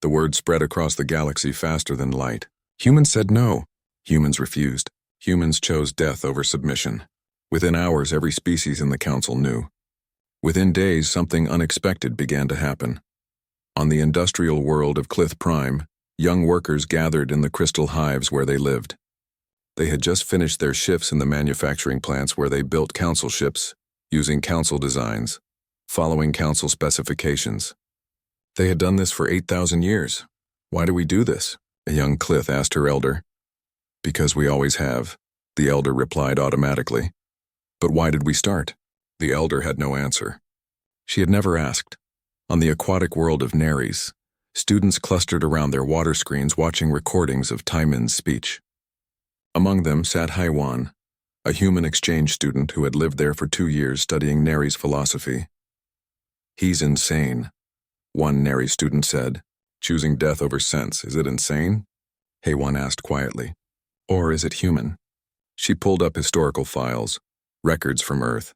The word spread across the galaxy faster than light. Humans said no. Humans refused. Humans chose death over submission. Within hours, every species in the council knew. Within days, something unexpected began to happen. On the industrial world of Clith Prime, young workers gathered in the crystal hives where they lived. They had just finished their shifts in the manufacturing plants where they built council ships, using council designs, following council specifications. They had done this for 8,000 years. Why do we do this? A young Clith asked her elder. Because we always have, the elder replied automatically. But why did we start? The elder had no answer. She had never asked. On the aquatic world of Nares, students clustered around their water screens watching recordings of Taimin's speech. Among them sat Haiwan, a human exchange student who had lived there for 2 years studying Nares philosophy. He's insane, one Nares student said. Choosing death over sense, is it insane? Haiwan asked quietly. Or is it human? She pulled up historical files, records from Earth.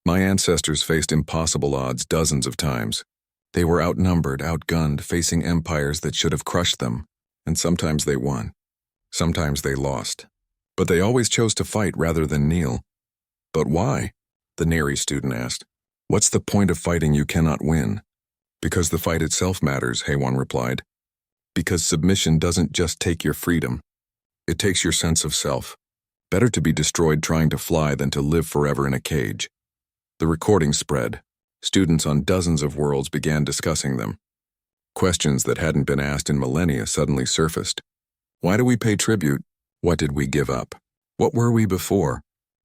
My ancestors faced impossible odds dozens of times. They were outnumbered, outgunned, facing empires that should have crushed them, and sometimes they won. Sometimes they lost. But they always chose to fight rather than kneel. But why? The Nares student asked. What's the point of fighting you cannot win? Because the fight itself matters, Haiwan replied. Because submission doesn't just take your freedom. It takes your sense of self. Better to be destroyed trying to fly than to live forever in a cage. The recording spread. Students on dozens of worlds began discussing them. Questions that hadn't been asked in millennia suddenly surfaced. Why do we pay tribute? What did we give up? What were we before?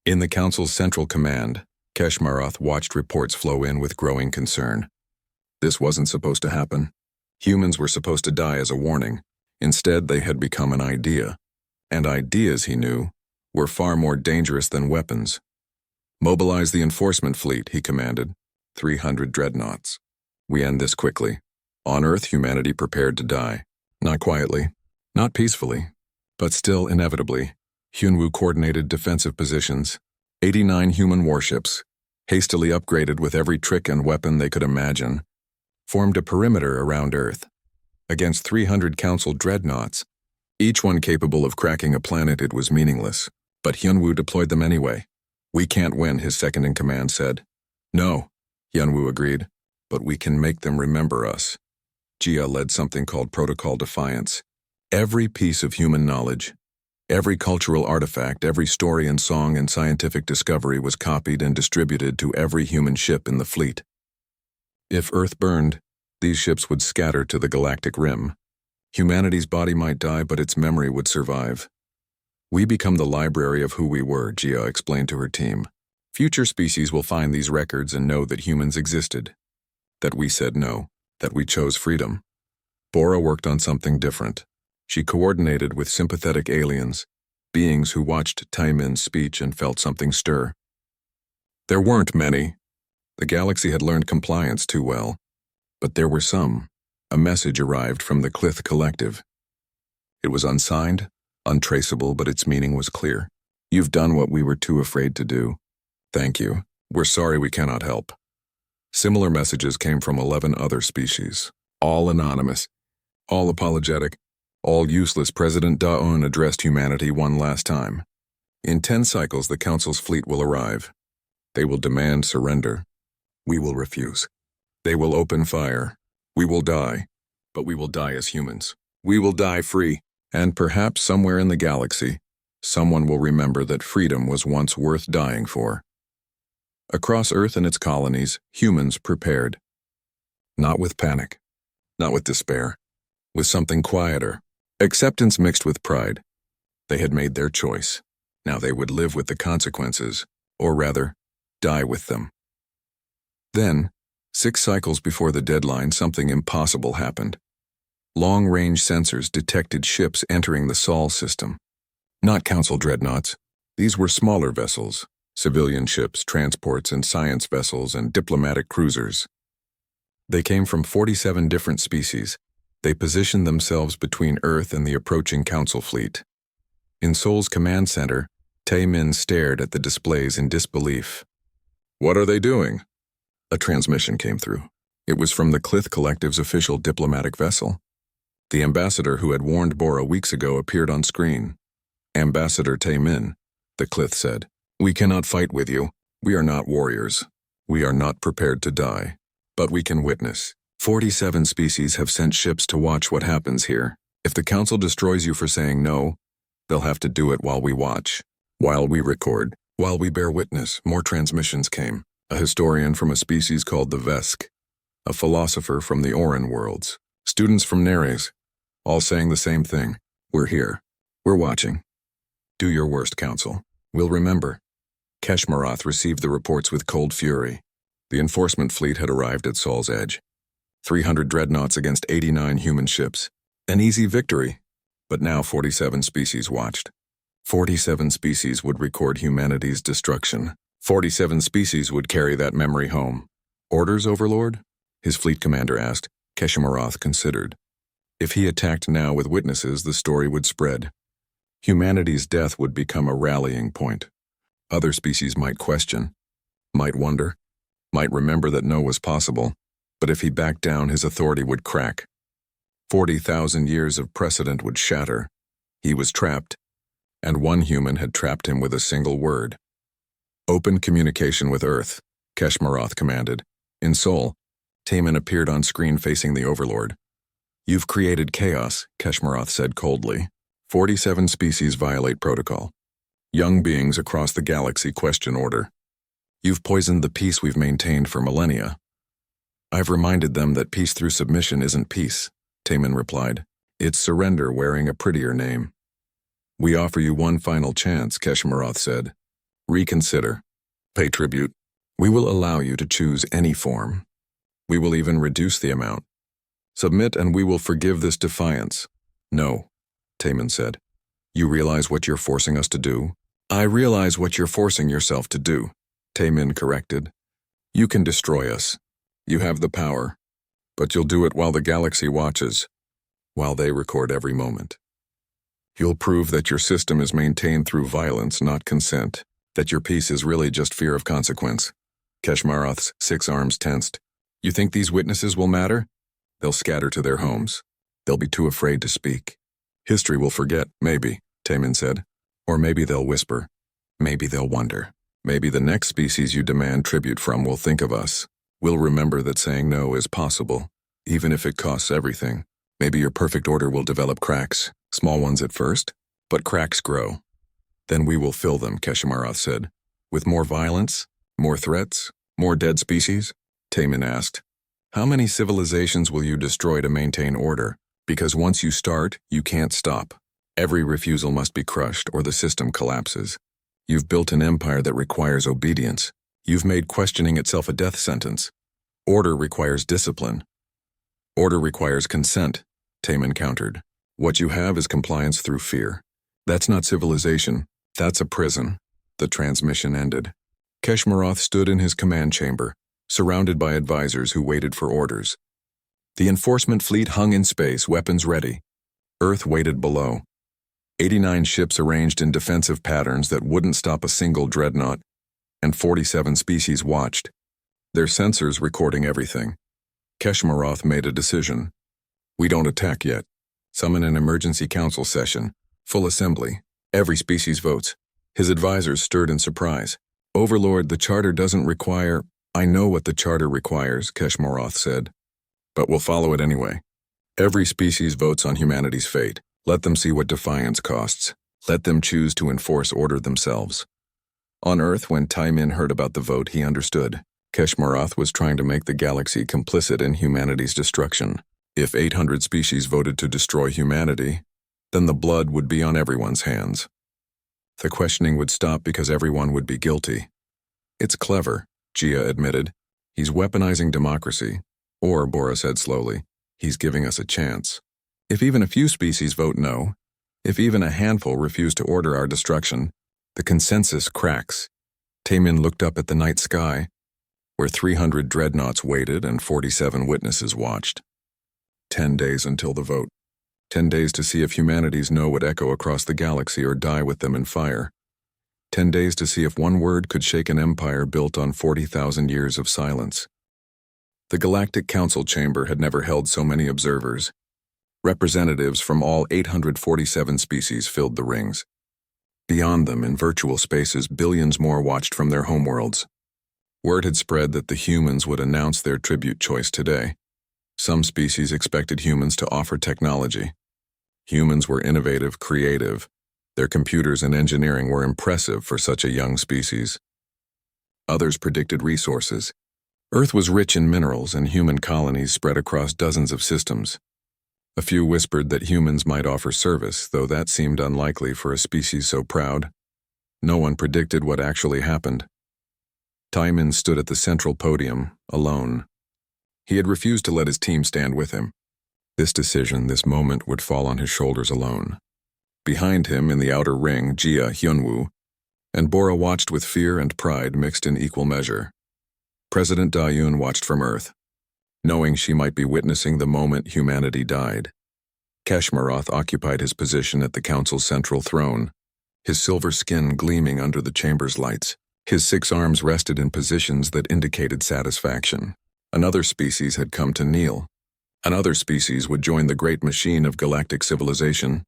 In the Council's central command, Keshmaroth watched reports flow in with growing concern. This wasn't supposed to happen. Humans were supposed to die as a warning. Instead, they had become an idea. And ideas, he knew, were far more dangerous than weapons. Mobilize the enforcement fleet, he commanded. 300 dreadnoughts. We end this quickly. On Earth, humanity prepared to die. Not quietly, not peacefully, but still inevitably. Hyunwoo coordinated defensive positions. 89 human warships, hastily upgraded with every trick and weapon they could imagine, formed a perimeter around Earth. Against 300 Council dreadnoughts, each one capable of cracking a planet, it was meaningless. But Hyunwoo deployed them anyway. We can't win, his second-in-command said. No, Hyunwoo agreed, but we can make them remember us. Jia led something called Protocol Defiance. Every piece of human knowledge, every cultural artifact, every story and song and scientific discovery was copied and distributed to every human ship in the fleet. If Earth burned, these ships would scatter to the galactic rim. Humanity's body might die, but its memory would survive. We become the library of who we were, Jia explained to her team. Future species will find these records and know that humans existed, that we said no, that we chose freedom. Bora worked on something different. She coordinated with sympathetic aliens, beings who watched Taimin's speech and felt something stir. There weren't many. The galaxy had learned compliance too well. But there were some. A message arrived from the Clith Collective. It was unsigned, untraceable, but its meaning was clear. You've done what we were too afraid to do. Thank you. We're sorry we cannot help. Similar messages came from 11 other species, all anonymous, all apologetic, all useless. President Daon addressed humanity one last time. In 10 cycles, the Council's fleet will arrive. They will demand surrender. We will refuse. They will open fire. We will die, but we will die as humans. We will die free, and perhaps somewhere in the galaxy, someone will remember that freedom was once worth dying for. Across Earth and its colonies, humans prepared. Not with panic, not with despair, with something quieter, acceptance mixed with pride. They had made their choice. Now they would live with the consequences, or rather, die with them. Then, 6 cycles before the deadline, something impossible happened. Long-range sensors detected ships entering the Sol system. Not Council dreadnoughts. These were smaller vessels, civilian ships, transports, and science vessels, and diplomatic cruisers. They came from 47 different species. They positioned themselves between Earth and the approaching Council fleet. In Sol's command center, Taimin stared at the displays in disbelief. What are they doing? A transmission came through. It was from the Clith Collective's official diplomatic vessel. The ambassador who had warned Bora weeks ago appeared on screen. Ambassador Tae-min, the Clith said. We cannot fight with you. We are not warriors. We are not prepared to die. But we can witness. 47 species have sent ships to watch what happens here. If the Council destroys you for saying no, they'll have to do it while we watch. While we record. While we bear witness, more transmissions came. A historian from a species called the Vesk. A philosopher from the Oran worlds. Students from Neres. All saying the same thing. We're here. We're watching. Do your worst, Council. We'll remember. Keshmarath received the reports with cold fury. The enforcement fleet had arrived at Sol's Edge. 300 dreadnoughts against 89 human ships. An easy victory. But now 47 species watched. 47 species would record humanity's destruction. 47 species would carry that memory home. Orders, Overlord? His fleet commander asked. Keshmarath considered. If he attacked now with witnesses, the story would spread. Humanity's death would become a rallying point. Other species might question, might wonder, might remember that no was possible, but if he backed down, his authority would crack. 40,000 years of precedent would shatter. He was trapped, and one human had trapped him with a single word. Open communication with Earth, Keshmarath commanded. In Sol, Taemin appeared on screen facing the Overlord. You've created chaos, Keshmarath said coldly. 47 species violate protocol. Young beings across the galaxy question order. You've poisoned the peace we've maintained for millennia. I've reminded them that peace through submission isn't peace, Taemin replied. It's surrender wearing a prettier name. We offer you one final chance, Keshmarath said. Reconsider. Pay tribute. We will allow you to choose any form. We will even reduce the amount. Submit and we will forgive this defiance. No, Taemin said. You realize what you're forcing us to do? I realize what you're forcing yourself to do, Taemin corrected. You can destroy us. You have the power. But you'll do it while the galaxy watches, while they record every moment. You'll prove that your system is maintained through violence, not consent, that your peace is really just fear of consequence. Keshmarath's 6 arms tensed. You think these witnesses will matter? They'll scatter to their homes. They'll be too afraid to speak. History will forget, maybe, Taemin said. Or maybe they'll whisper. Maybe they'll wonder. Maybe the next species you demand tribute from will think of us. We'll remember that saying no is possible, even if it costs everything. Maybe your perfect order will develop cracks, small ones at first, but cracks grow. Then we will fill them, Keshmarath said. With more violence? More threats? More dead species? Taemin asked. How many civilizations will you destroy to maintain order? Because once you start, you can't stop. Every refusal must be crushed or the system collapses. You've built an empire that requires obedience. You've made questioning itself a death sentence. Order requires discipline. Order requires consent, Taemin countered. What you have is compliance through fear. That's not civilization. That's a prison. The transmission ended. Keshmarath stood in his command chamber, surrounded by advisors who waited for orders. The enforcement fleet hung in space, weapons ready. Earth waited below. 89 ships arranged in defensive patterns that wouldn't stop a single dreadnought, and 47 species watched, their sensors recording everything. Keshmarath made a decision. We don't attack yet. Summon an emergency council session. Full assembly. Every species votes. His advisors stirred in surprise. Overlord, the charter doesn't require... I know what the charter requires, Keshmarath said. But we'll follow it anyway. Every species votes on humanity's fate. Let them see what defiance costs. Let them choose to enforce order themselves. On Earth, when Taemin heard about the vote, he understood. Keshmarath was trying to make the galaxy complicit in humanity's destruction. If 800 species voted to destroy humanity, then the blood would be on everyone's hands. The questioning would stop because everyone would be guilty. It's clever, Gia admitted. He's weaponizing democracy. Or, Bora said slowly, he's giving us a chance. If even a few species vote no, if even a handful refuse to order our destruction, the consensus cracks. Taemin looked up at the night sky, where 300 dreadnoughts waited and 47 witnesses watched. 10 days until the vote. 10 days to see if humanities know would echo across the galaxy or die with them in fire. 10 days to see if one word could shake an empire built on 40,000 years of silence. The Galactic Council chamber had never held so many observers. Representatives from all 847 species filled the rings. Beyond them, in virtual spaces, billions more watched from their homeworlds. Word had spread that the humans would announce their tribute choice today. Some species expected humans to offer technology. Humans were innovative, creative. Their computers and engineering were impressive for such a young species. Others predicted resources. Earth was rich in minerals, and human colonies spread across dozens of systems. A few whispered that humans might offer service, though that seemed unlikely for a species so proud. No one predicted what actually happened. Timon stood at the central podium, alone. He had refused to let his team stand with him. This decision, this moment, would fall on his shoulders alone. Behind him, in the outer ring, Jia, Hyunwoo, and Bora watched with fear and pride mixed in equal measure. President Da-Yoon watched from Earth, knowing she might be witnessing the moment humanity died. Keshmaroth occupied his position at the council's central throne, his silver skin gleaming under the chamber's lights. His 6 arms rested in positions that indicated satisfaction. Another species had come to kneel. Another species would join the great machine of galactic civilization.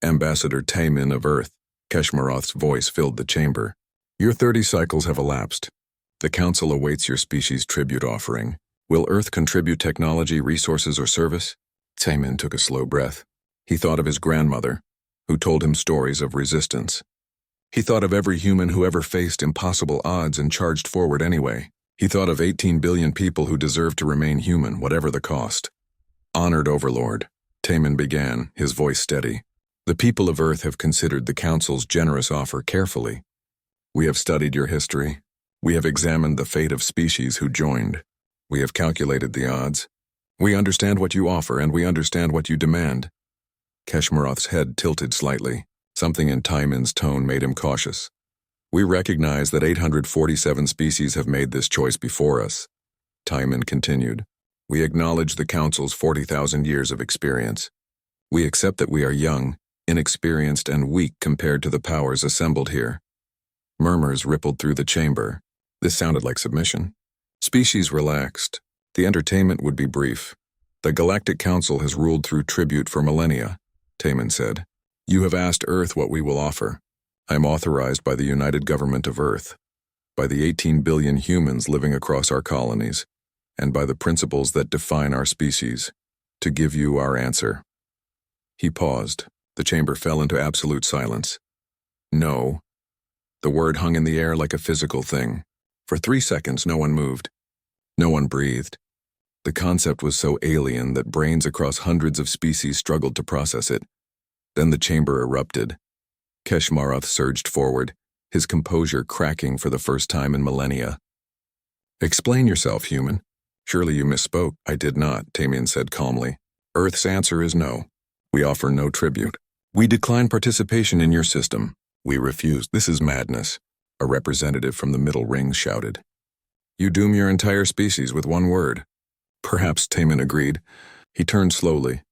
Ambassador Taemin of Earth, Keshmaroth's voice filled the chamber. Your 30 cycles have elapsed. The council awaits your species' tribute offering. Will Earth contribute technology, resources, or service? Taemin took a slow breath. He thought of his grandmother, who told him stories of resistance. He thought of every human who ever faced impossible odds and charged forward anyway. He thought of 18 billion people who deserved to remain human, whatever the cost. Honored Overlord, Taemin began, his voice steady. The people of Earth have considered the Council's generous offer carefully. We have studied your history. We have examined the fate of species who joined. We have calculated the odds. We understand what you offer, and we understand what you demand. Keshmaroth's head tilted slightly. Something in Timon's tone made him cautious. We recognize that 847 species have made this choice before us. Timon continued. We acknowledge the Council's 40,000 years of experience. We accept that we are young, inexperienced, and weak compared to the powers assembled here. Murmurs rippled through the chamber. This sounded like submission. Species relaxed. The entertainment would be brief. The Galactic Council has ruled through tribute for millennia, Taemin said. You have asked Earth what we will offer. I am authorized by the United Government of Earth, by the 18 billion humans living across our colonies, and by the principles that define our species, to give you our answer. He paused. The chamber fell into absolute silence. No. The word hung in the air like a physical thing. For 3 seconds, no one moved. No one breathed. The concept was so alien that brains across hundreds of species struggled to process it. Then the chamber erupted. Keshmaroth surged forward, his composure cracking for the first time in millennia. Explain yourself, human. Surely you misspoke. I did not, Taemin said calmly. Earth's answer is no. We offer no tribute. We decline participation in your system. We refuse. This is madness, a representative from the middle ring shouted. You doom your entire species with one word. Perhaps, Taemin agreed. He turned slowly,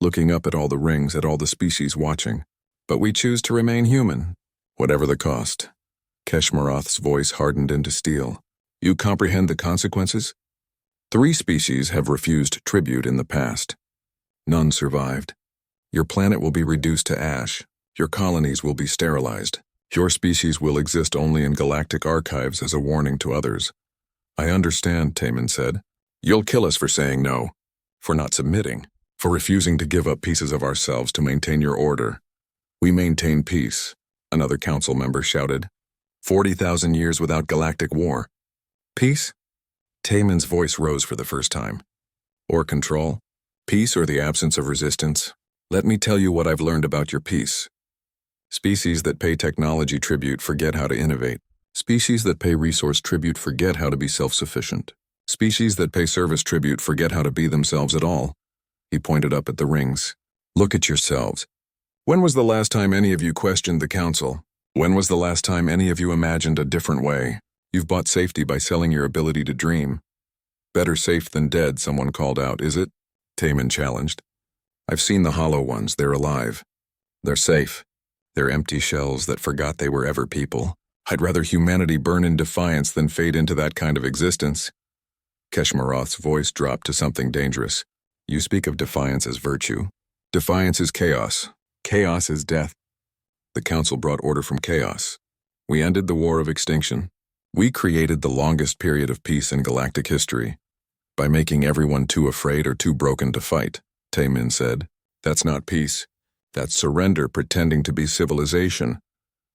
looking up at all the rings, at all the species watching. But we choose to remain human, whatever the cost. Keshmaroth's voice hardened into steel. You comprehend the consequences? 3 species have refused tribute in the past. None survived. Your planet will be reduced to ash. Your colonies will be sterilized. Your species will exist only in galactic archives as a warning to others. I understand, Taemin said. You'll kill us for saying no, for not submitting, for refusing to give up pieces of ourselves to maintain your order. We maintain peace, another council member shouted. 40,000 years without galactic war. Peace? Taemin's voice rose for the first time. Or control? Peace or the absence of resistance? Let me tell you what I've learned about your peace. Species that pay technology tribute forget how to innovate. Species that pay resource tribute forget how to be self-sufficient. Species that pay service tribute forget how to be themselves at all. He pointed up at the rings. Look at yourselves. When was the last time any of you questioned the council? When was the last time any of you imagined a different way? You've bought safety by selling your ability to dream. Better safe than dead, someone called out, is it? Taemin challenged. I've seen the hollow ones, they're alive. They're safe. They're empty shells that forgot they were ever people. I'd rather humanity burn in defiance than fade into that kind of existence. Keshmaroth's voice dropped to something dangerous. You speak of defiance as virtue. Defiance is chaos. Chaos is death. The Council brought order from chaos. We ended the War of Extinction. We created the longest period of peace in galactic history by making everyone too afraid or too broken to fight, Taemin said. That's not peace. That's surrender pretending to be civilization.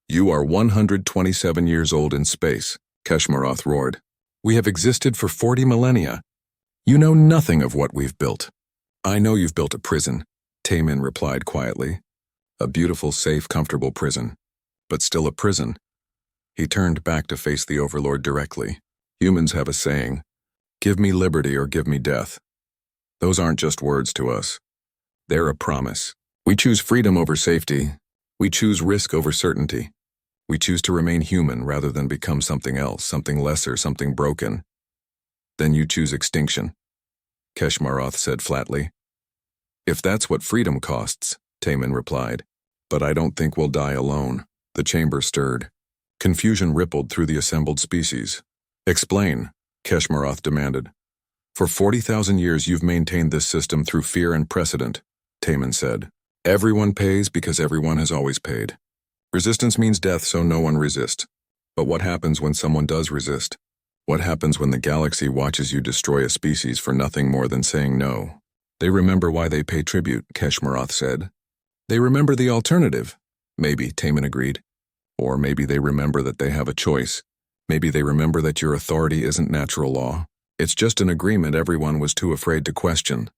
You are 127 years old in space, Keshmaroth roared. We have existed for 40 millennia. You know nothing of what we've built. I know you've built a prison, Taemin replied quietly. A beautiful, safe, comfortable prison. But still a prison. He turned back to face the Overlord directly. Humans have a saying, give me liberty or give me death. Those aren't just words to us. They're a promise. We choose freedom over safety. We choose risk over certainty. We choose to remain human rather than become something else, something lesser, something broken. Then you choose extinction, Keshmaroth said flatly. If that's what freedom costs, Taemin replied. But I don't think we'll die alone. The chamber stirred. Confusion rippled through the assembled species. Explain, Keshmaroth demanded. For 40,000 years you've maintained this system through fear and precedent, Taemin said. Everyone pays because everyone has always paid. Resistance means death, so no one resists. But what happens when someone does resist? What happens when the galaxy watches you destroy a species for nothing more than saying no? They remember why they pay tribute, Keshmaroth said. They remember the alternative. Maybe, Taemin agreed. Or maybe they remember that they have a choice. Maybe they remember that your authority isn't natural law. It's just an agreement everyone was too afraid to question.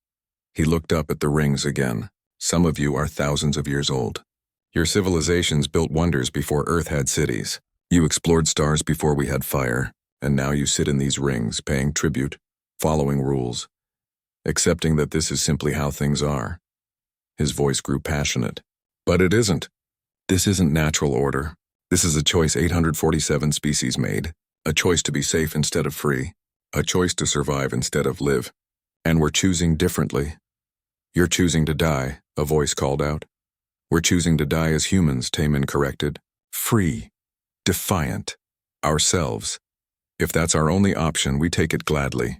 He looked up at the rings again. Some of you are thousands of years old. Your civilizations built wonders before Earth had cities. You explored stars before we had fire, and now you sit in these rings, paying tribute, following rules, accepting that this is simply how things are. His voice grew passionate. But it isn't. This isn't natural order. This is a choice 847 species made, a choice to be safe instead of free, a choice to survive instead of live. And we're choosing differently. You're choosing to die, a voice called out. We're choosing to die as humans, Taemin corrected. Free. Defiant. Ourselves. If that's our only option, we take it gladly.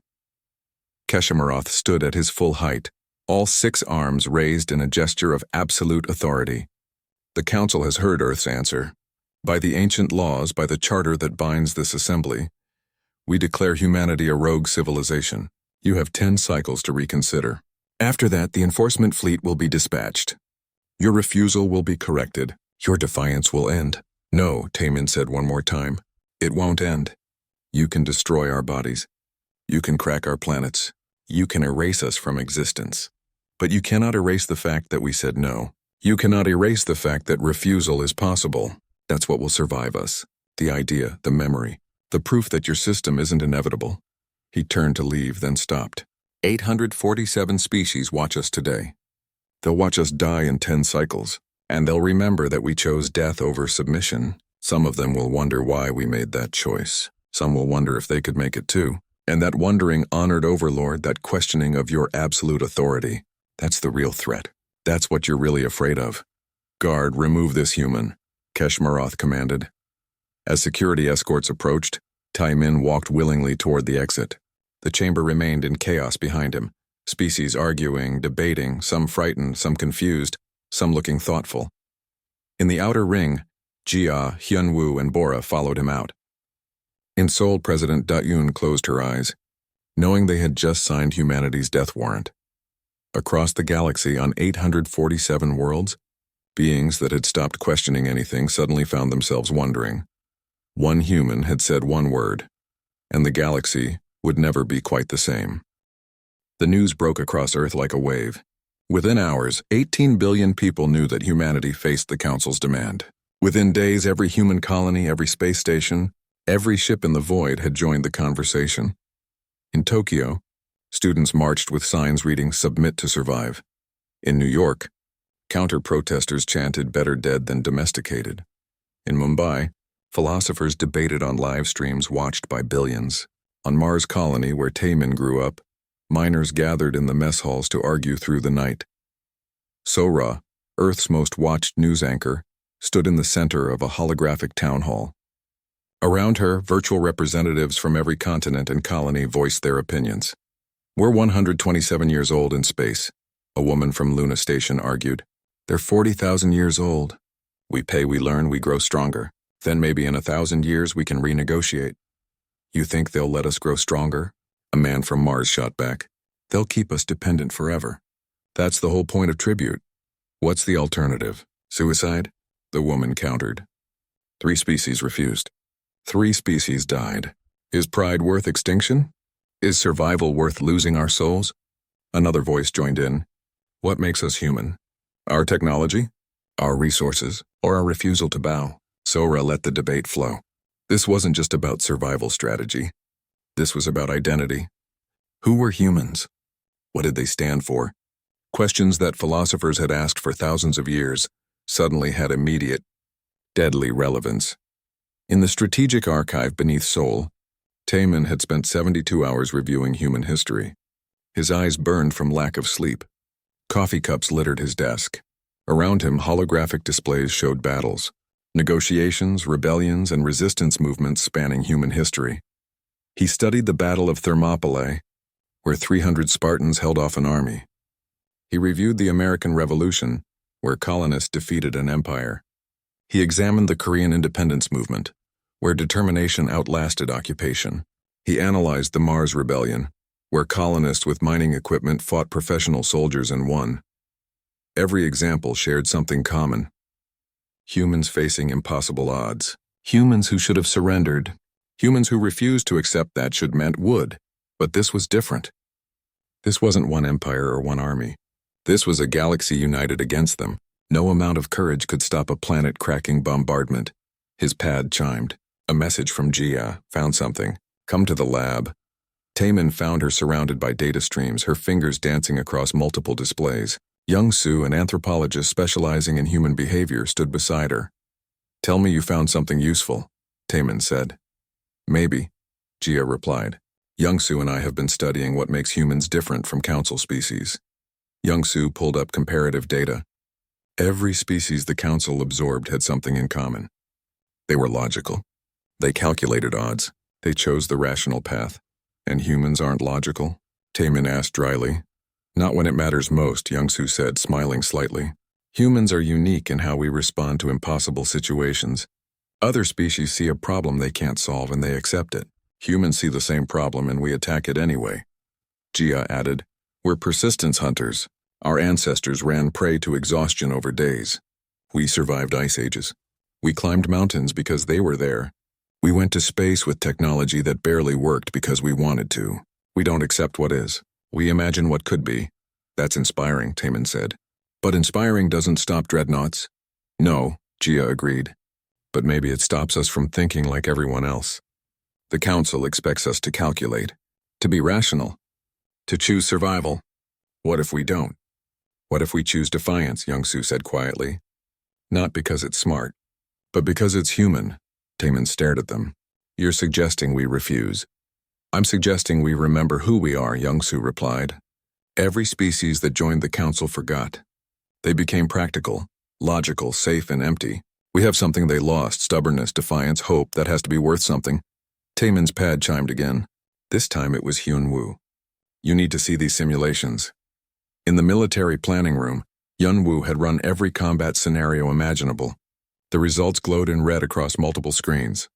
Keshmaroth stood at his full height, all 6 arms raised in a gesture of absolute authority. The Council has heard Earth's answer. By the ancient laws, by the charter that binds this assembly, we declare humanity a rogue civilization. You have 10 cycles to reconsider. After that, the enforcement fleet will be dispatched. Your refusal will be corrected. Your defiance will end. No, Taemin said one more time. It won't end. You can destroy our bodies. You can crack our planets. You can erase us from existence. But you cannot erase the fact that we said no. You cannot erase the fact that refusal is possible. That's what will survive us. The idea, the memory, the proof that your system isn't inevitable. He turned to leave, then stopped. 847 species watch us today. They'll watch us die in 10 cycles, and they'll remember that we chose death over submission. Some of them will wonder why we made that choice. Some will wonder if they could make it too. And that wondering honored overlord, that questioning of your absolute authority, that's the real threat. That's what you're really afraid of. Guard, remove this human, Keshmaroth commanded. As security escorts approached, Taemin walked willingly toward the exit. The chamber remained in chaos behind him, species arguing, debating, some frightened, some confused, some looking thoughtful. In the outer ring, Jia, Hyunwoo, and Bora followed him out. In Seoul, President Da-Yoon closed her eyes, knowing they had just signed humanity's death warrant. Across the galaxy, on 847 worlds, beings that had stopped questioning anything suddenly found themselves wondering. One human had said one word, and the galaxy would never be quite the same. The news broke across Earth like a wave. Within hours, 18 billion people knew that humanity faced the Council's demand. Within days, every human colony, every space station, every ship in the void had joined the conversation. In Tokyo, students marched with signs reading "Submit to Survive." In New York, counter-protesters chanted "Better dead than domesticated." In Mumbai, philosophers debated on live streams watched by billions. On Mars Colony, where Taemin grew up, miners gathered in the mess halls to argue through the night. Sora, Earth's most watched news anchor, stood in the center of a holographic town hall. Around her, virtual representatives from every continent and colony voiced their opinions. "We're 127 years old in space," a woman from Luna Station argued. "They're 40,000 years old. We pay, we learn, we grow stronger. Then maybe in 1,000 years we can renegotiate." "You think they'll let us grow stronger?" a man from Mars shot back. "They'll keep us dependent forever. That's the whole point of tribute. What's the alternative? Suicide?" the woman countered. 3 species refused. 3 species died. Is pride worth extinction? Is survival worth losing our souls? Another voice joined in. What makes us human? Our technology? Our resources? Or our refusal to bow? Sora let the debate flow. This wasn't just about survival strategy. This was about identity. Who were humans? What did they stand for? Questions that philosophers had asked for thousands of years suddenly had immediate, deadly relevance. In the strategic archive beneath Seoul, Taemin had spent 72 hours reviewing human history. His eyes burned from lack of sleep. Coffee cups littered his desk. Around him, holographic displays showed battles, negotiations, rebellions, and resistance movements spanning human history. He studied the Battle of Thermopylae, where 300 Spartans held off an army. He reviewed the American Revolution, where colonists defeated an empire. He examined the Korean independence movement, where determination outlasted occupation. He analyzed the Mars Rebellion, where colonists with mining equipment fought professional soldiers and won. Every example shared something common. Humans facing impossible odds. Humans who should have surrendered. Humans who refused to accept that should meant would. But this was different. This wasn't one empire or one army. This was a galaxy united against them. No amount of courage could stop a planet-cracking bombardment. His pad chimed. A message from Jia. Found something. Come to the lab. Taemin found her surrounded by data streams, her fingers dancing across multiple displays. Young Su, an anthropologist specializing in human behavior, stood beside her. "Tell me you found something useful," Taemin said. "Maybe," Jia replied. "Young Su and I have been studying what makes humans different from council species." Young Su pulled up comparative data. Every species the council absorbed had something in common. They were logical. They calculated odds. They chose the rational path. "And humans aren't logical?" Taemin asked dryly. "Not when it matters most," Young Su said, smiling slightly. "Humans are unique in how we respond to impossible situations. Other species see a problem they can't solve and they accept it. Humans see the same problem and we attack it anyway." Jia added, "We're persistence hunters. Our ancestors ran prey to exhaustion over days. We survived ice ages. We climbed mountains because they were there. We went to space with technology that barely worked because we wanted to. We don't accept what is. We imagine what could be." "That's inspiring," Taemin said. "But inspiring doesn't stop dreadnoughts." "No," Jia agreed. "But maybe it stops us from thinking like everyone else. The council expects us to calculate, to be rational, to choose survival. What if we don't? What if we choose defiance?" Young Su said quietly. "Not because it's smart, but because it's human." Taemin stared at them. "You're suggesting we refuse." "I'm suggesting we remember who we are," Young Su replied. "Every species that joined the council forgot. They became practical, logical, safe, and empty. We have something they lost: stubbornness, defiance, hope that has to be worth something." Taemin's pad chimed again. This time it was Hyun Woo. "You need to see these simulations." In the military planning room, Hyun Woo had run every combat scenario imaginable. The results glowed in red across multiple screens.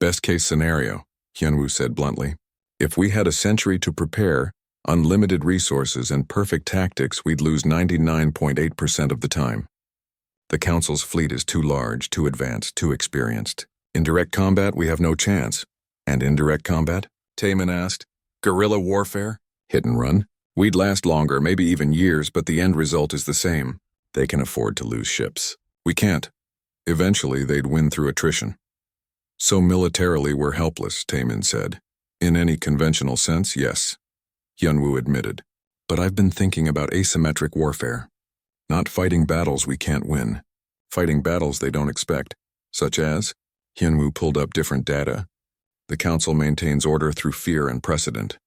"Best case scenario," Hyun Woo said bluntly. "If we had a century to prepare, unlimited resources, and perfect tactics, we'd lose 99.8% of the time. The Council's fleet is too large, too advanced, too experienced. In direct combat, we have no chance." "And indirect combat?" Taemin asked. "Guerrilla warfare? Hit and run? We'd last longer, maybe even years, but the end result is the same. They can afford to lose ships. We can't. Eventually, they'd win through attrition." "So militarily, we're helpless," Taemin said. "In any conventional sense, yes," Hyun Woo admitted. "But I've been thinking about asymmetric warfare. Not fighting battles we can't win. Fighting battles they don't expect. Such as?" Hyun Woo pulled up different data. "The Council maintains order through fear and precedent.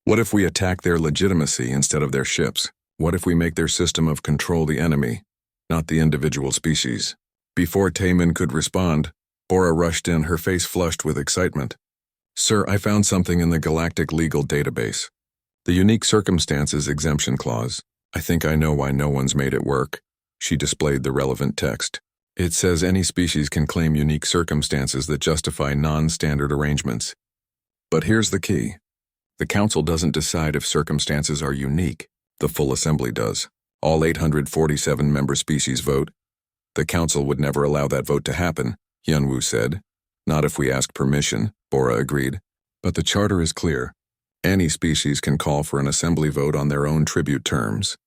What if we attack their legitimacy instead of their ships? What if we make their system of control the enemy, not the individual species?" Before Taemin could respond, Bora rushed in, her face flushed with excitement. Sir, I found something in the Galactic Legal Database. The Unique Circumstances Exemption Clause. I think I know why no one's made it work. She displayed the relevant text. It says any species can claim unique circumstances that justify non-standard arrangements. But here's the key. The Council doesn't decide if circumstances are unique. The full Assembly does. All 847 member species vote. The Council would never allow that vote to happen, Yunwu said. Not if we ask permission, Bora agreed. But the Charter is clear. Any species can call for an Assembly vote on their own tribute terms.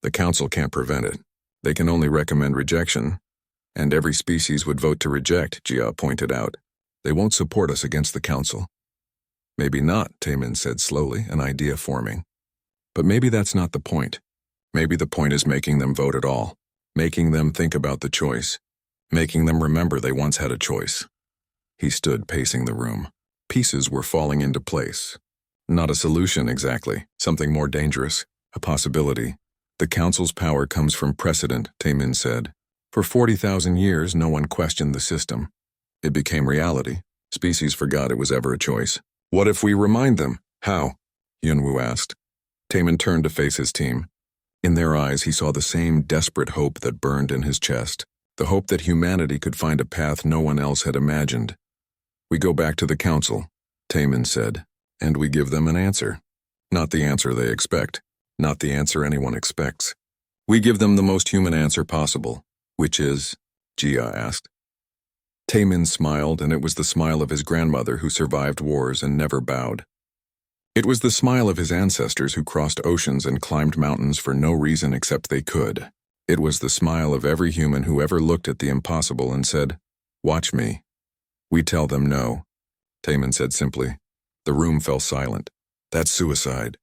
The Council can't prevent it. They can only recommend rejection. And every species would vote to reject, Jia pointed out. They won't support us against the Council. Maybe not, Taemin said slowly, an idea forming. But maybe that's not the point. Maybe the point is making them vote at all. Making them think about the choice. Making them remember they once had a choice. He stood pacing the room. Pieces were falling into place. Not a solution exactly, something more dangerous, a possibility. The Council's power comes from precedent, Taemin said. For 40,000 years, no one questioned the system. It became reality. Species forgot it was ever a choice. What if we remind them? How? Yunwu asked. Taemin turned to face his team. In their eyes, he saw the same desperate hope that burned in his chest. The hope that humanity could find a path no one else had imagined. We go back to the Council, Taemin said, and we give them an answer. Not the answer they expect. Not the answer anyone expects. We give them the most human answer possible. Which is? Jia asked. Taemin smiled, and it was the smile of his grandmother who survived wars and never bowed. It was the smile of his ancestors who crossed oceans and climbed mountains for no reason except they could. It was the smile of every human who ever looked at the impossible and said, "Watch me." We tell them no, Taemin said simply. The room fell silent. That's suicide,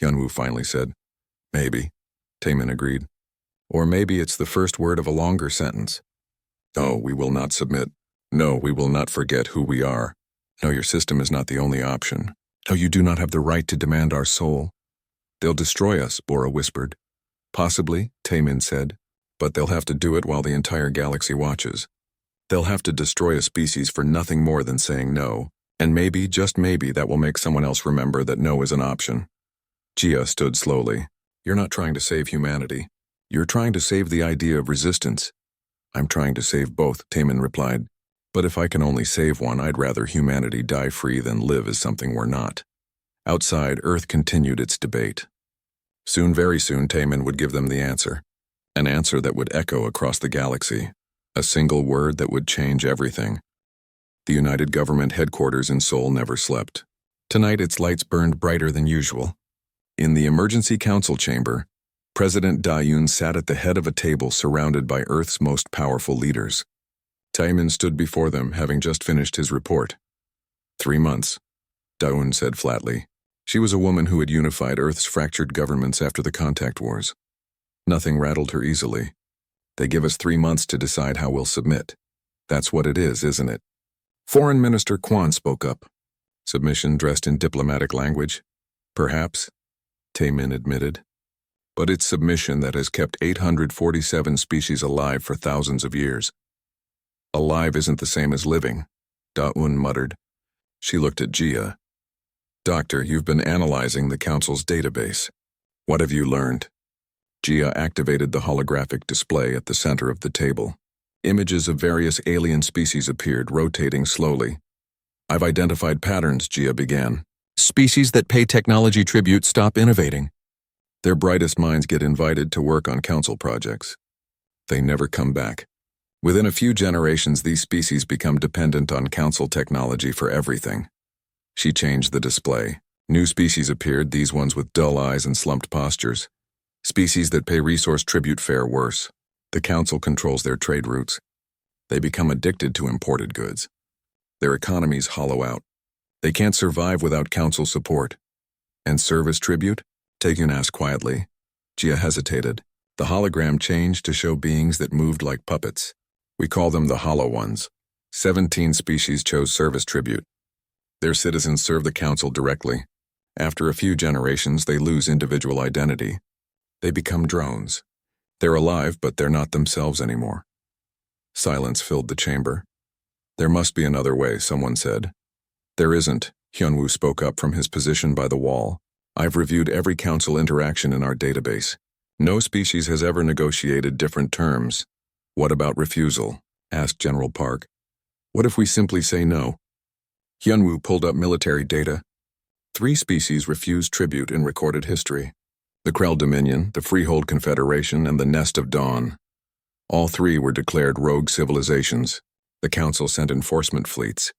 Yunwu finally said. Maybe, Taemin agreed. Or maybe it's the first word of a longer sentence. No, we will not submit. No, we will not forget who we are. No, your system is not the only option. No, you do not have the right to demand our soul. They'll destroy us, Bora whispered. Possibly, Taemin said, but they'll have to do it while the entire galaxy watches. They'll have to destroy a species for nothing more than saying no, and maybe, just maybe, that will make someone else remember that no is an option. Jia stood slowly. You're not trying to save humanity. You're trying to save the idea of resistance. I'm trying to save both, Taemin replied. But if I can only save one, I'd rather humanity die free than live as something we're not. Outside, Earth continued its debate. Soon, very soon, Taemin would give them the answer. An answer that would echo across the galaxy. A single word that would change everything. The United Government headquarters in Seoul never slept. Tonight, its lights burned brighter than usual. In the Emergency Council chamber, President Da-Yoon sat at the head of a table surrounded by Earth's most powerful leaders. Taemin stood before them, having just finished his report. 3 months, Da-Yoon said flatly. She was a woman who had unified Earth's fractured governments after the contact wars. Nothing rattled her easily. They give us 3 months to decide how we'll submit. That's what it is, isn't it? Foreign Minister Kwan spoke up. Submission dressed in diplomatic language? Perhaps, Taemin admitted. But it's submission that has kept 847 species alive for thousands of years. Alive isn't the same as living, Da-Yoon muttered. She looked at Jia. Doctor, you've been analyzing the Council's database. What have you learned? Jia activated the holographic display at the center of the table. Images of various alien species appeared, rotating slowly. I've identified patterns, Jia began. Species that pay technology tribute stop innovating. Their brightest minds get invited to work on Council projects. They never come back. Within a few generations, these species become dependent on Council technology for everything. She changed the display. New species appeared, these ones with dull eyes and slumped postures. Species that pay resource tribute fare worse. The Council controls their trade routes. They become addicted to imported goods. Their economies hollow out. They can't survive without Council support. And service tribute? Taegun asked quietly. Jia hesitated. The hologram changed to show beings that moved like puppets. We call them the Hollow Ones. 17 species chose service tribute. Their citizens serve the Council directly. After a few generations, they lose individual identity. They become drones. They're alive, but they're not themselves anymore. Silence filled the chamber. There must be another way, someone said. There isn't, Hyunwoo spoke up from his position by the wall. I've reviewed every council interaction in our database. No species has ever negotiated different terms. What about refusal? Asked General Park. What if we simply say no? Hyunwoo pulled up military data. 3 species refused tribute in recorded history. The Krell Dominion, the Freehold Confederation, and the Nest of Dawn. All 3 were declared rogue civilizations. The Council sent enforcement fleets.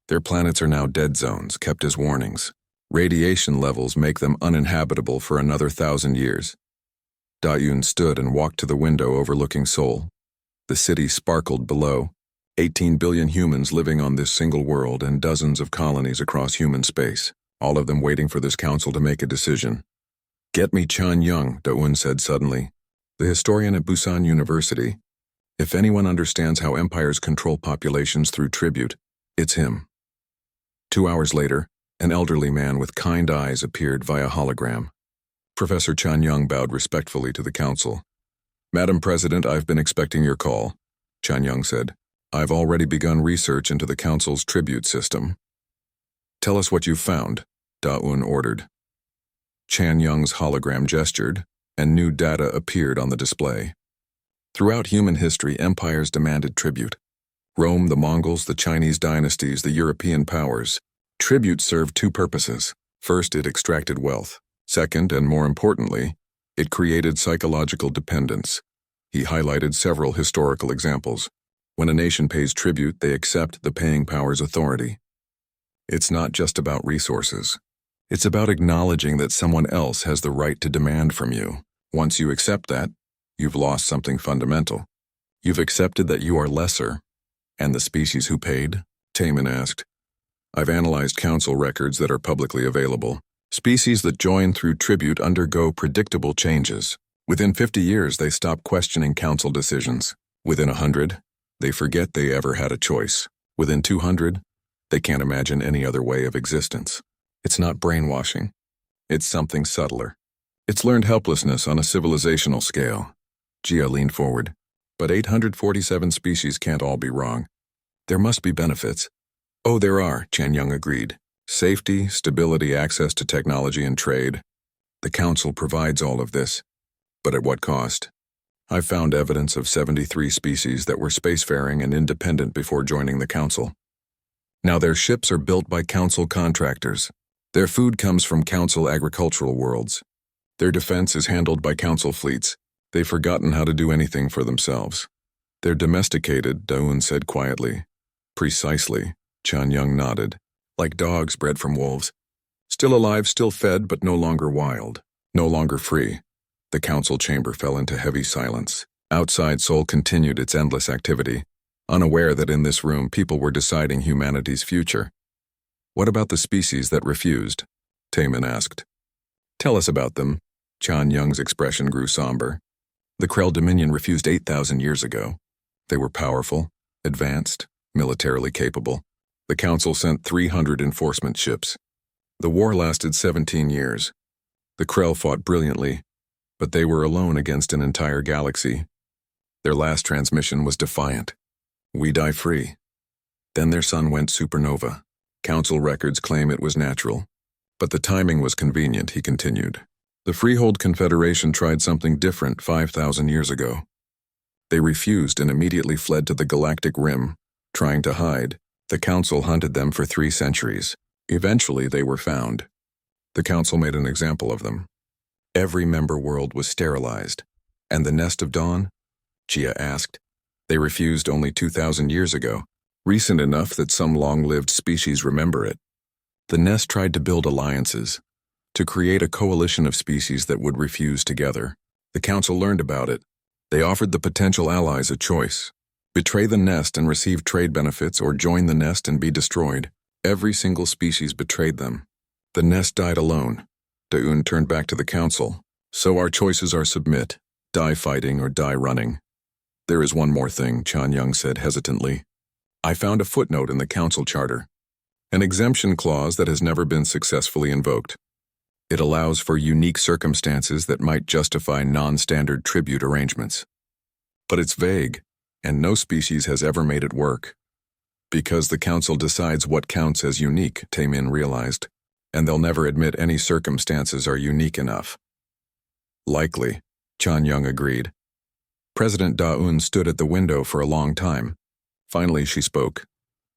Their planets are now dead zones, kept as warnings. Radiation levels make them uninhabitable for another 1,000 years. Da-Yoon stood and walked to the window overlooking Seoul. The city sparkled below. 18 billion humans living on this single world and dozens of colonies across human space, all of them waiting for this council to make a decision. Get me Chan Young, Da-Eun said suddenly, the historian at Busan University. If anyone understands how empires control populations through tribute, it's him. 2 hours later, an elderly man with kind eyes appeared via hologram. Professor Chan Young bowed respectfully to the council. Madam President, I've been expecting your call, Chan Young said. I've already begun research into the council's tribute system. Tell us what you've found, Da-Eun ordered. Chan Young's hologram gestured, and new data appeared on the display. Throughout human history, empires demanded tribute. Rome, the Mongols, the Chinese dynasties, the European powers. Tribute served 2 purposes. First, it extracted wealth. Second, and more importantly, it created psychological dependence. He highlighted several historical examples. When a nation pays tribute, they accept the paying power's authority. It's not just about resources. It's about acknowledging that someone else has the right to demand from you. Once you accept that, you've lost something fundamental. You've accepted that you are lesser. And the species who paid? Taemin asked. I've analyzed council records that are publicly available. Species that join through tribute undergo predictable changes. Within 50 years, they stop questioning council decisions. Within 100, they forget they ever had a choice. Within 200, they can't imagine any other way of existence. It's not brainwashing. It's something subtler. It's learned helplessness on a civilizational scale. Jia leaned forward. But 847 species can't all be wrong. There must be benefits. Oh, there are, Chan Young agreed. Safety, stability, access to technology and trade. The Council provides all of this. But at what cost? I've found evidence of 73 species that were spacefaring and independent before joining the Council. Now their ships are built by Council contractors. Their food comes from Council agricultural worlds. Their defense is handled by Council fleets. They've forgotten how to do anything for themselves. They're domesticated, Da-Eun said quietly. Precisely, Chan Young nodded. Like dogs bred from wolves. Still alive, still fed, but no longer wild. No longer free. The council chamber fell into heavy silence. Outside, Seoul continued its endless activity, unaware that in this room people were deciding humanity's future. What about the species that refused? Taemin asked. Tell us about them. Chan Young's expression grew somber. The Krell Dominion refused 8,000 years ago. They were powerful, advanced, militarily capable. The Council sent 300 enforcement ships. The war lasted 17 years. The Krell fought brilliantly, but they were alone against an entire galaxy. Their last transmission was defiant. We die free. Then their sun went supernova. Council records claim it was natural. But the timing was convenient, he continued. The Freehold Confederation tried something different 5,000 years ago. They refused and immediately fled to the Galactic Rim, trying to hide. The Council hunted them for 3 centuries. Eventually, they were found. The Council made an example of them. Every member world was sterilized. And the Nest of Dawn? Jia asked. They refused only 2,000 years ago, recent enough that some long-lived species remember it. The Nest tried to build alliances, to create a coalition of species that would refuse together. The Council learned about it. They offered the potential allies a choice. Betray the Nest and receive trade benefits, or join the Nest and be destroyed. Every single species betrayed them. The Nest died alone. Da-Eun turned back to the Council. So our choices are submit, die fighting or die running. There is one more thing, Chan Young said hesitantly. I found a footnote in the Council Charter. An exemption clause that has never been successfully invoked. It allows for unique circumstances that might justify non-standard tribute arrangements. But it's vague, and no species has ever made it work. Because the council decides what counts as unique, Taemin realized, and they'll never admit any circumstances are unique enough. Likely, Chan Young agreed. President Da-un stood at the window for a long time. Finally, she spoke.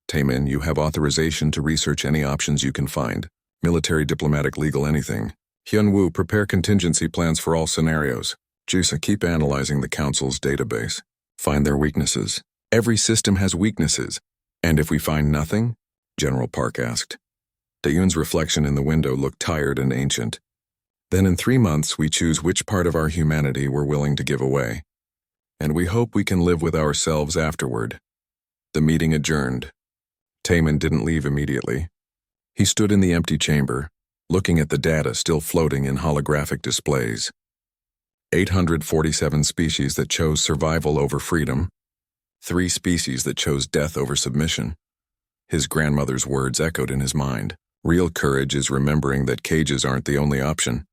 Taemin, you have authorization to research any options you can find. Military, diplomatic, legal, anything. Hyun-woo, prepare contingency plans for all scenarios. Jusa, keep analyzing the council's database. Find their weaknesses. Every system has weaknesses. And if we find nothing? General Park asked. Da-un's reflection in the window looked tired and ancient. Then in 3 months, we choose which part of our humanity we're willing to give away. And we hope we can live with ourselves afterward. The meeting adjourned. Taemin didn't leave immediately. He stood in the empty chamber, looking at the data still floating in holographic displays. 847 species that chose survival over freedom. 3 species that chose death over submission. His grandmother's words echoed in his mind. Real courage is remembering that cages aren't the only option.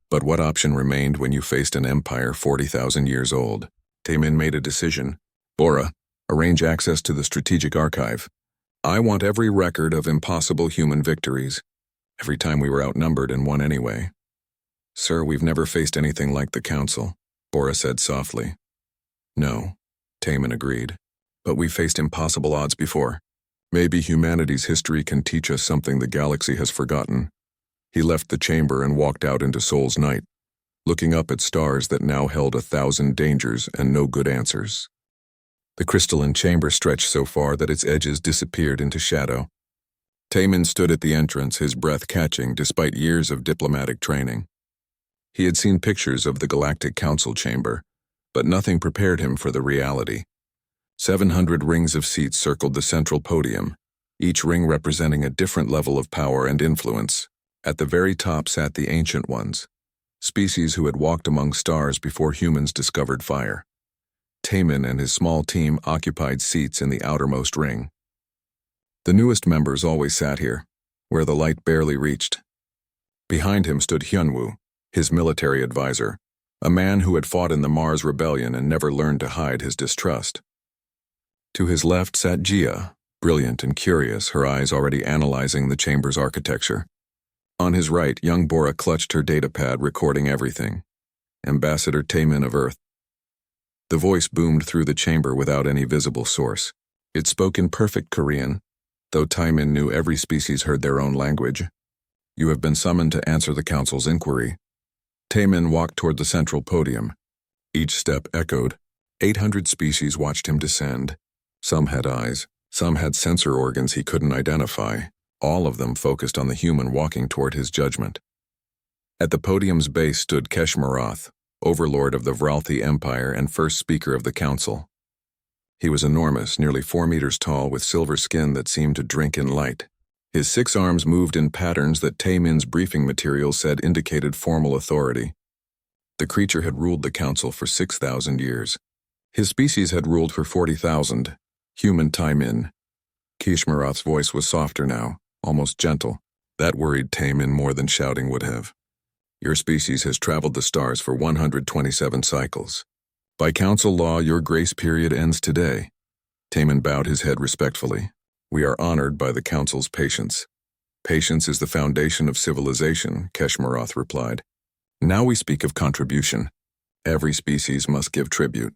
But what option remained when you faced an empire 40,000 years old? Taemin made a decision. Bora, arrange access to the strategic archive. I want every record of impossible human victories. Every time we were outnumbered and won anyway. Sir, we've never faced anything like the council, Bora said softly. No, Taemin agreed. But we faced impossible odds before. Maybe humanity's history can teach us something the galaxy has forgotten. He left the chamber and walked out into Seoul's night, looking up at stars that now held 1,000 dangers and no good answers. The crystalline chamber stretched so far that its edges disappeared into shadow. Taemin stood at the entrance, his breath catching despite years of diplomatic training. He had seen pictures of the Galactic Council chamber, but nothing prepared him for the reality. 700 rings of seats circled the central podium, each ring representing a different level of power and influence. At the very top sat the Ancient Ones, species who had walked among stars before humans discovered fire. Taemin and his small team occupied seats in the outermost ring. The newest members always sat here, where the light barely reached. Behind him stood Hyun-woo, his military advisor, a man who had fought in the Mars Rebellion and never learned to hide his distrust. To his left sat Jia, brilliant and curious, her eyes already analyzing the chamber's architecture. On his right, young Bora clutched her datapad, recording everything. Ambassador Taemin of Earth. The voice boomed through the chamber without any visible source. It spoke in perfect Korean, though Taemin knew every species heard their own language. You have been summoned to answer the council's inquiry. Taemin walked toward the central podium. Each step echoed. 800 species watched him descend. Some had eyes, some had sensor organs he couldn't identify, all of them focused on the human walking toward his judgment. At the podium's base stood Keshmaroth, overlord of the Vralthi Empire and first speaker of the council. He was enormous, nearly 4 meters tall, with silver skin that seemed to drink in light. His 6 arms moved in patterns that Taemin's briefing material said indicated formal authority. The creature had ruled the council for 6,000 years. His species had ruled for 40,000. Human Taemin. Keshmaroth's voice was softer now, almost gentle. That worried Taemin more than shouting would have. Your species has traveled the stars for 127 cycles. By council law, your grace period ends today. Taemin bowed his head respectfully. We are honored by the council's patience. Patience is the foundation of civilization, Keshmaroth replied. Now we speak of contribution. Every species must give tribute.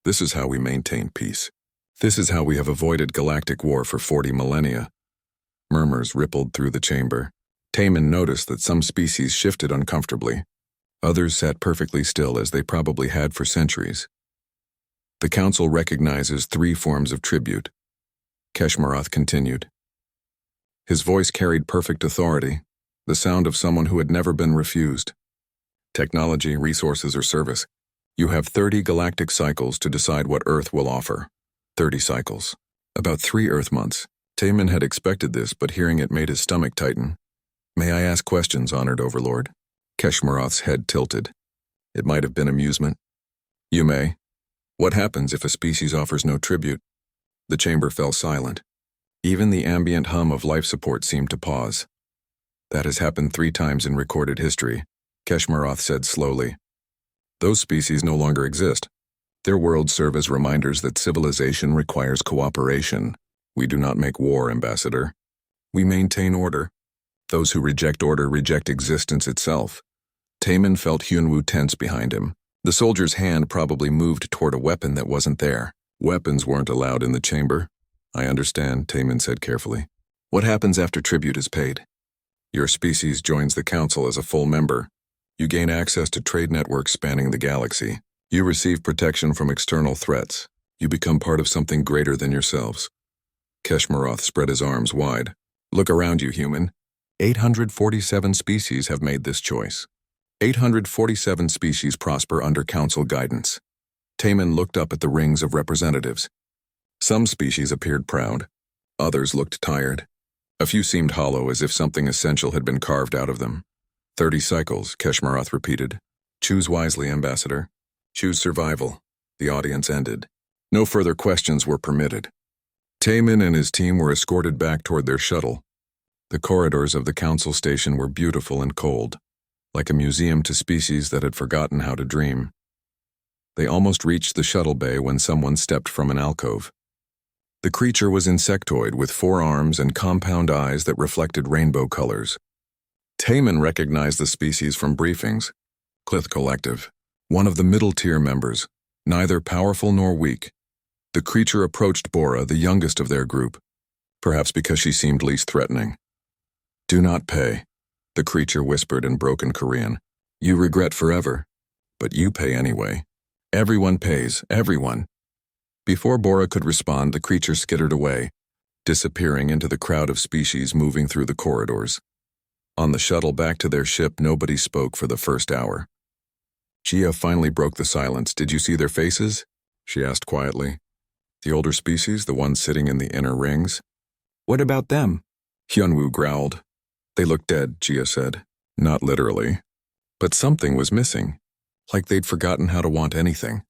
This is how we maintain peace. This is how we have avoided galactic war for 40 millennia. Murmurs rippled through the chamber. Taemin noticed that some species shifted uncomfortably. Others sat perfectly still, as they probably had for centuries. The council recognizes 3 forms of tribute. Keshmaroth continued. His voice carried perfect authority, the sound of someone who had never been refused. Technology, resources, or service. You have 30 galactic cycles to decide what Earth will offer. 30 cycles. About 3 Earth months. Taemin had expected this, but hearing it made his stomach tighten. May I ask questions, Honored Overlord? Keshmaroth's head tilted. It might have been amusement. You may. What happens if a species offers no tribute? The chamber fell silent. Even the ambient hum of life support seemed to pause. That has happened 3 times in recorded history, Keshmaroth said slowly. Those species no longer exist. Their worlds serve as reminders that civilization requires cooperation. We do not make war, Ambassador. We maintain order. Those who reject order reject existence itself. Taemin felt Hyunwoo tense behind him. The soldier's hand probably moved toward a weapon that wasn't there. Weapons weren't allowed in the chamber. I understand, Taemin said carefully. What happens after tribute is paid? Your species joins the council as a full member. You gain access to trade networks spanning the galaxy. You receive protection from external threats. You become part of something greater than yourselves. Keshmaroth spread his arms wide. Look around you, human. 847 species have made this choice. 847 species prosper under council guidance. Taemin looked up at the rings of representatives. Some species appeared proud. Others looked tired. A few seemed hollow, as if something essential had been carved out of them. 30 cycles, Keshmaroth repeated. Choose wisely, Ambassador. Choose survival. The audience ended. No further questions were permitted. Taemin and his team were escorted back toward their shuttle. The corridors of the council station were beautiful and cold, like a museum to species that had forgotten how to dream. They almost reached the shuttle bay when someone stepped from an alcove. The creature was insectoid with 4 arms and compound eyes that reflected rainbow colors. Taemin recognized the species from briefings. Clith Collective, one of the middle-tier members, neither powerful nor weak. The creature approached Bora, the youngest of their group, perhaps because she seemed least threatening. Do not pay, the creature whispered in broken Korean. You regret forever, but you pay anyway. Everyone pays, everyone. Before Bora could respond, the creature skittered away, disappearing into the crowd of species moving through the corridors. On the shuttle back to their ship, nobody spoke for the first hour. Gia finally broke the silence. Did you see their faces? She asked quietly. The older species, the ones sitting in the inner rings? What about them? Hyunwoo growled. They looked dead, Gia said. Not literally. But something was missing, like they'd forgotten how to want anything.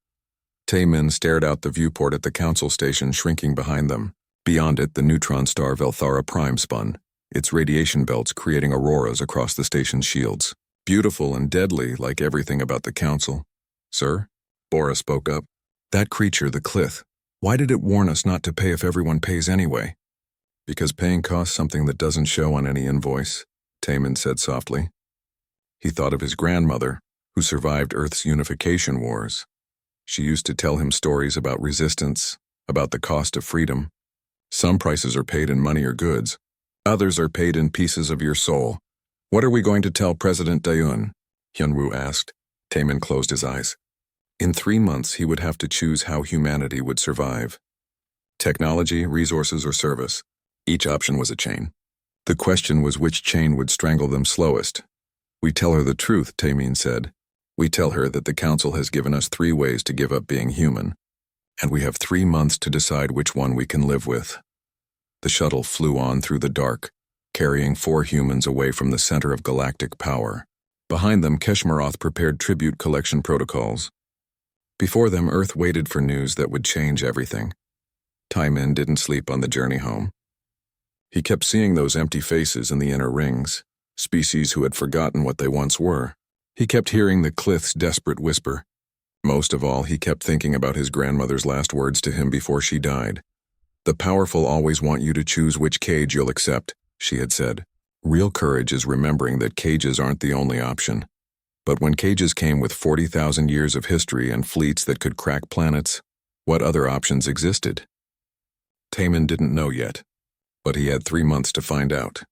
Taemin stared out the viewport at the council station shrinking behind them. Beyond it, the neutron star Velthara Prime spun, its radiation belts creating auroras across the station's shields. Beautiful and deadly, like everything about the council. Sir? Bora spoke up. That creature, the Clith, why did it warn us not to pay if everyone pays anyway? Because paying costs something that doesn't show on any invoice, Taemin said softly. He thought of his grandmother, who survived Earth's unification wars. She used to tell him stories about resistance, about the cost of freedom. Some prices are paid in money or goods. Others are paid in pieces of your soul. What are we going to tell President Daeun? Hyunwoo asked. Taemin closed his eyes. In 3 months, he would have to choose how humanity would survive. Technology, resources, or service. Each option was a chain. The question was which chain would strangle them slowest. We tell her the truth, Taemin said. We tell her that the council has given us 3 ways to give up being human, and we have 3 months to decide which one we can live with. The shuttle flew on through the dark, carrying 4 humans away from the center of galactic power. Behind them, Keshmaroth prepared tribute collection protocols. Before them, Earth waited for news that would change everything. Taemin didn't sleep on the journey home. He kept seeing those empty faces in the inner rings, species who had forgotten what they once were. He kept hearing the Clith's desperate whisper. Most of all, he kept thinking about his grandmother's last words to him before she died. The powerful always want you to choose which cage you'll accept, she had said. Real courage is remembering that cages aren't the only option. But when cages came with 40,000 years of history and fleets that could crack planets, what other options existed? Taemin didn't know yet, but he had 3 months to find out.